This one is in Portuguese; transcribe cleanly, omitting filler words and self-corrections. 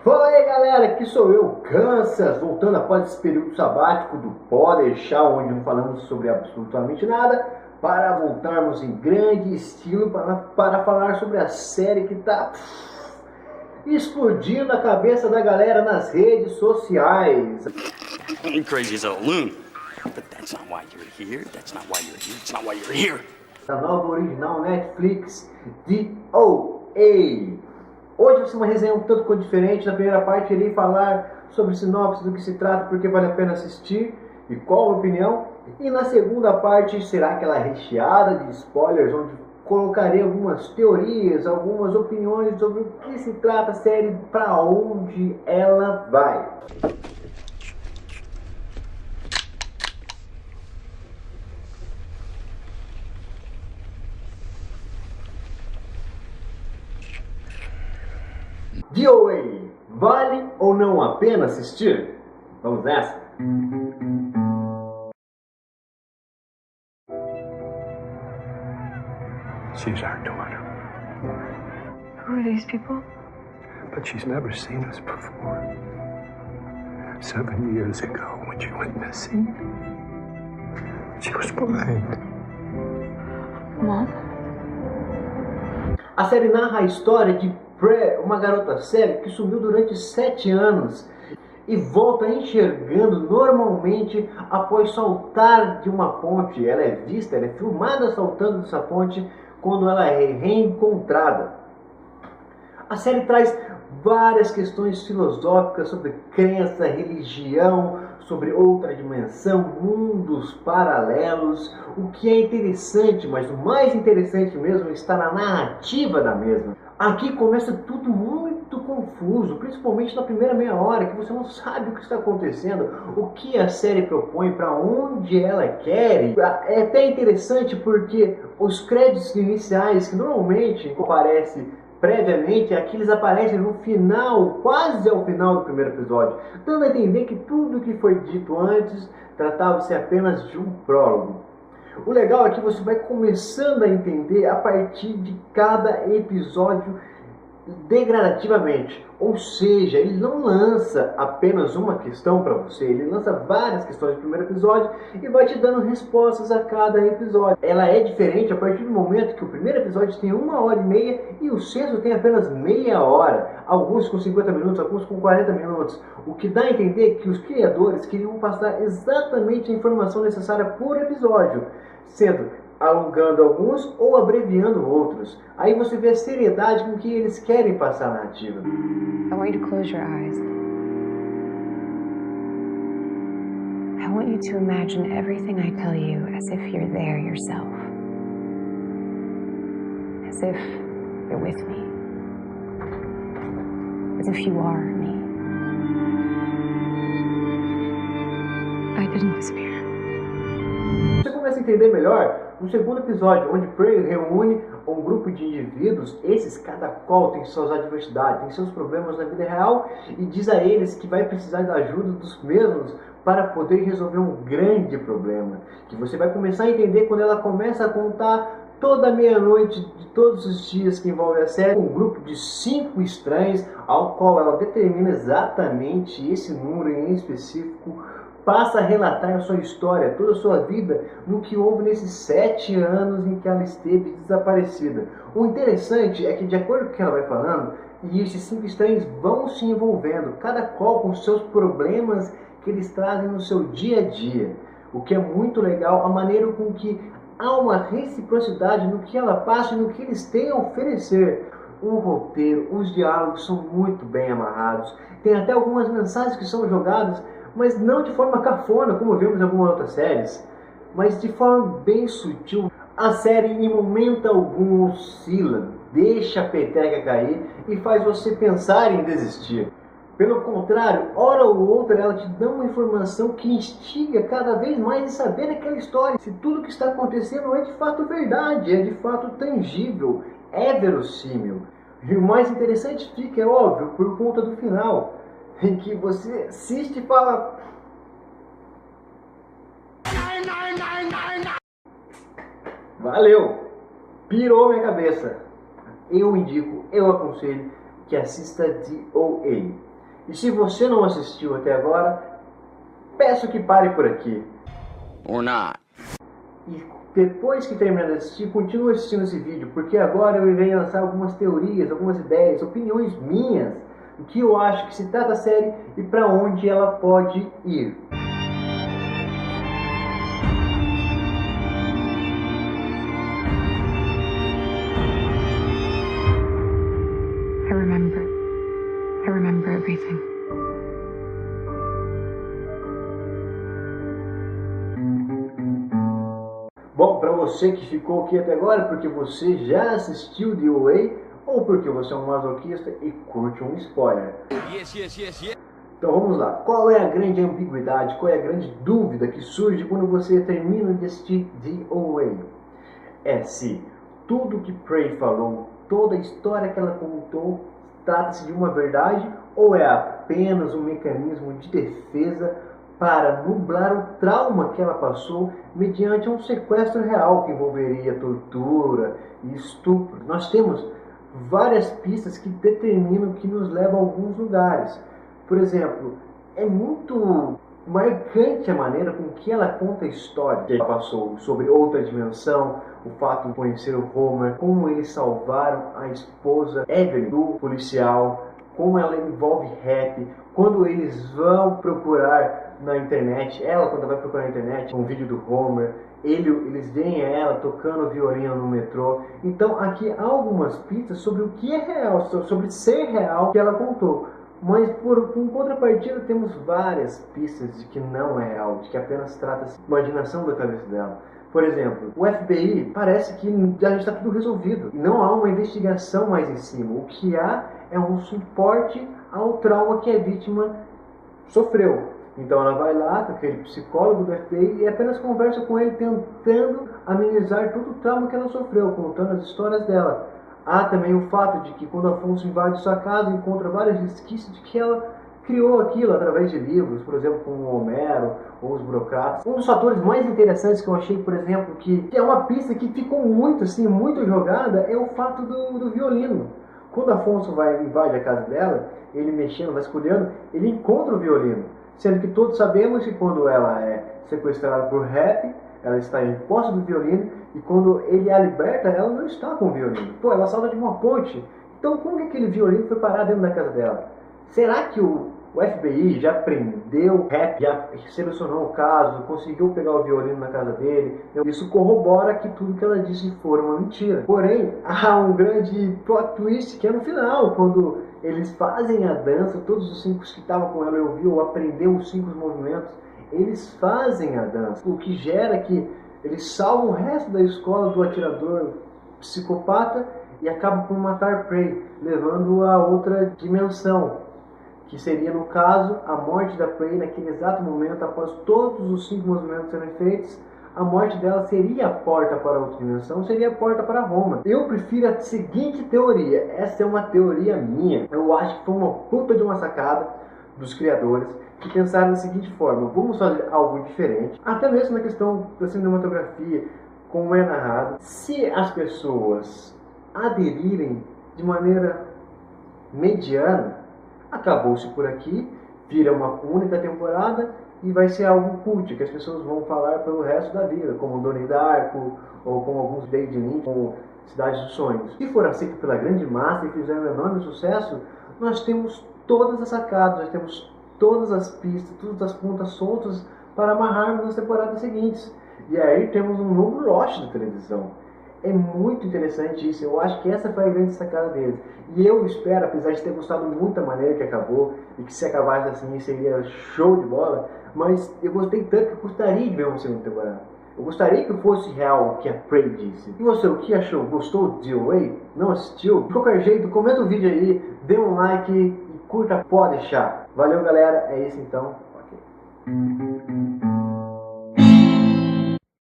Fala aí galera, aqui sou eu, Kansas, voltando após esse período sabático do Pode Deixar, onde não falamos sobre absolutamente nada, para voltarmos em grande estilo para falar sobre a série que está explodindo a cabeça da galera nas redes sociais. I'm crazy as a loon, but that's not why you're here, that's not why you're here, that's not why you're here. A nova original Netflix, DOA. Hoje vai ser uma resenha um tanto quanto diferente. Na primeira parte irei falar sobre sinopse, do que se trata, porque vale a pena assistir e qual a minha opinião. E na segunda parte será aquela recheada de spoilers, onde colocarei algumas teorias, algumas opiniões sobre o que se trata a série, para onde ela vai. DOA, vale ou não a pena assistir? Vamos nessa? She's our daughter, Who are these people? but she's never seen us before. 7 years ago, when she went missing, she was blind. Mom? A série narra a história de Prue, uma garota cega que sumiu durante 7 anos e volta enxergando normalmente após saltar de uma ponte. Ela é vista, ela é filmada saltando dessa ponte quando ela é reencontrada. A série traz várias questões filosóficas sobre crença, religião, sobre outra dimensão, mundos paralelos. O que é interessante, mas o mais interessante mesmo está na narrativa da mesma. Aqui começa tudo muito confuso, principalmente na primeira meia hora, que você não sabe o que está acontecendo, o que a série propõe, para onde ela quer ir. É até interessante porque os créditos iniciais, que normalmente aparecem previamente, aqui eles aparecem no final, quase ao final do primeiro episódio, dando a entender que tudo que foi dito antes tratava-se apenas de um prólogo. O legal é que você vai começando a entender a partir de cada episódio degradativamente. Ou seja, ele não lança apenas uma questão para você, ele lança várias questões no primeiro episódio e vai te dando respostas a cada episódio. Ela é diferente a partir do momento que o primeiro episódio tem 1h30 e o sexto tem apenas meia hora. Alguns com 50 minutos, alguns com 40 minutos. O que dá a entender que os criadores queriam passar exatamente a informação necessária por episódio, sendo alongando alguns ou abreviando outros. Aí você vê a seriedade com que eles querem passar a narrativa. I want you to close your eyes. I want you to imagine everything I tell you as if you're there yourself. As if you're with me. As if you are me. I didn't disappear. Você começa a entender melhor no segundo episódio, onde Prue reúne um grupo de indivíduos. Esses, cada qual tem suas adversidades, tem seus problemas na vida real, e diz a eles que vai precisar da ajuda dos mesmos para poder resolver um grande problema, que você vai começar a entender quando ela começa a contar toda meia-noite de todos os dias que envolve a série, um grupo de 5 estranhos, ao qual ela determina exatamente esse número em específico, passa a relatar a sua história, toda a sua vida, no que houve nesses 7 anos em que ela esteve desaparecida. O interessante é que, de acordo com o que ela vai falando, e esses 5 estranhos vão se envolvendo, cada qual com seus problemas que eles trazem no seu dia a dia. O que é muito legal, a maneira com que há uma reciprocidade no que ela passa e no que eles têm a oferecer. O roteiro, os diálogos são muito bem amarrados, tem até algumas mensagens que são jogadas, mas não de forma cafona, como vemos em algumas outras séries, mas de forma bem sutil. A série em momento algum oscila, deixa a peteca cair e faz você pensar em desistir. Pelo contrário, hora ou outra ela te dá uma informação que instiga cada vez mais em saber aquela história, se tudo que está acontecendo é de fato verdade, é de fato tangível, é verossímil. E o mais interessante fica, é óbvio, por conta do final, em que você assiste e fala: valeu, pirou minha cabeça. Eu indico, eu aconselho que assista DOA. E se você não assistiu até agora, peço que pare por aqui. Or not. E depois que terminar de assistir, continue assistindo esse vídeo, porque agora eu irei lançar algumas teorias, algumas ideias, opiniões minhas, do que eu acho que se trata da série e para onde ela pode ir. I remember everything. Bom, para você que ficou aqui até agora, porque você já assistiu The OA, ou porque você é um masoquista e curte um spoiler. Yes. Então vamos lá, qual é a grande ambiguidade, qual é a grande dúvida que surge quando você termina de assistir The OA? É se tudo que Prey falou, toda a história que ela contou, trata-se de uma verdade ou é apenas um mecanismo de defesa para nublar o trauma que ela passou mediante um sequestro real que envolveria tortura e estupro. Nós temos várias pistas que determinam que nos levam a alguns lugares. Por exemplo, é muito marcante a maneira com que ela conta a história que ela passou sobre outra dimensão, o fato de conhecer o Homer, como eles salvaram a esposa Evelyn do policial, como ela envolve rap, quando eles vão procurar na internet, ela quando vai procurar na internet um vídeo do Homer, eles veem ela tocando violino no metrô. Então aqui há algumas pistas sobre o que é real, sobre ser real que ela contou. Mas em contrapartida temos várias pistas de que não é real, de que apenas trata-se de imaginação da cabeça dela. Por exemplo, o FBI parece que já está tudo resolvido. Não há uma investigação mais em cima. O que há é um suporte ao trauma que a vítima sofreu. Então ela vai lá com aquele psicólogo do FBI e apenas conversa com ele tentando amenizar todo o trauma que ela sofreu, contando as histórias dela. Há também o fato de que quando Afonso invade sua casa, encontra vários resquícios de que ela criou aquilo através de livros, por exemplo, como o Homero ou os burocratas. Um dos fatores mais interessantes que eu achei, por exemplo, que é uma pista que ficou muito jogada, é o fato do violino. Quando Afonso invade a casa dela, ele mexendo, vasculhando, ele encontra o violino. Sendo que todos sabemos que quando ela é sequestrada por Rap, ela está em posse do violino, e quando ele a liberta, ela não está com o violino. Pô, ela salta de uma ponte. Então como que aquele violino foi parar dentro da casa dela? Será que o FBI já prendeu o Rap, já selecionou o caso, conseguiu pegar o violino na casa dele? Isso corrobora que tudo que ela disse for uma mentira. Porém, há um grande plot twist que é no final, quando eles fazem a dança, todos os 5 que estavam com ela ouviu ou aprendeu os 5 movimentos, eles fazem a dança, o que gera que eles salvam o resto da escola do atirador psicopata e acabam por matar Prey, levando-o a outra dimensão, que seria, no caso, a morte da Prey naquele exato momento, após todos os 5 movimentos serem feitos. A morte dela seria a porta para outra dimensão, seria a porta para Roma. Eu prefiro a seguinte teoria, essa é uma teoria minha. Eu acho que foi uma puta de uma sacada dos criadores, que pensaram da seguinte forma: vamos fazer algo diferente, até mesmo na questão da cinematografia, como é narrado. Se as pessoas aderirem de maneira mediana, acabou-se por aqui, vira uma única temporada e vai ser algo cult, que as pessoas vão falar pelo resto da vida, como Donnie Darko, ou como alguns David Lynch, como Cidade dos Sonhos. Se for aceito pela grande massa e fizer um enorme sucesso, nós temos todas as sacadas, nós temos todas as pistas, todas as pontas soltas para amarrarmos nas temporadas seguintes. E aí temos um novo Lost da televisão. É muito interessante isso, eu acho que essa foi a grande sacada deles. E eu espero, apesar de ter gostado muito da maneira que acabou, e que se acabasse assim seria show de bola, mas eu gostei tanto que eu gostaria de ver uma segunda temporada. Eu gostaria que fosse real o que a Prey disse. E você, o que achou? Gostou de The OA? Não assistiu? De qualquer jeito, comenta o vídeo aí, dê um like e curta, pode deixar. Valeu, galera, é isso então. Ok.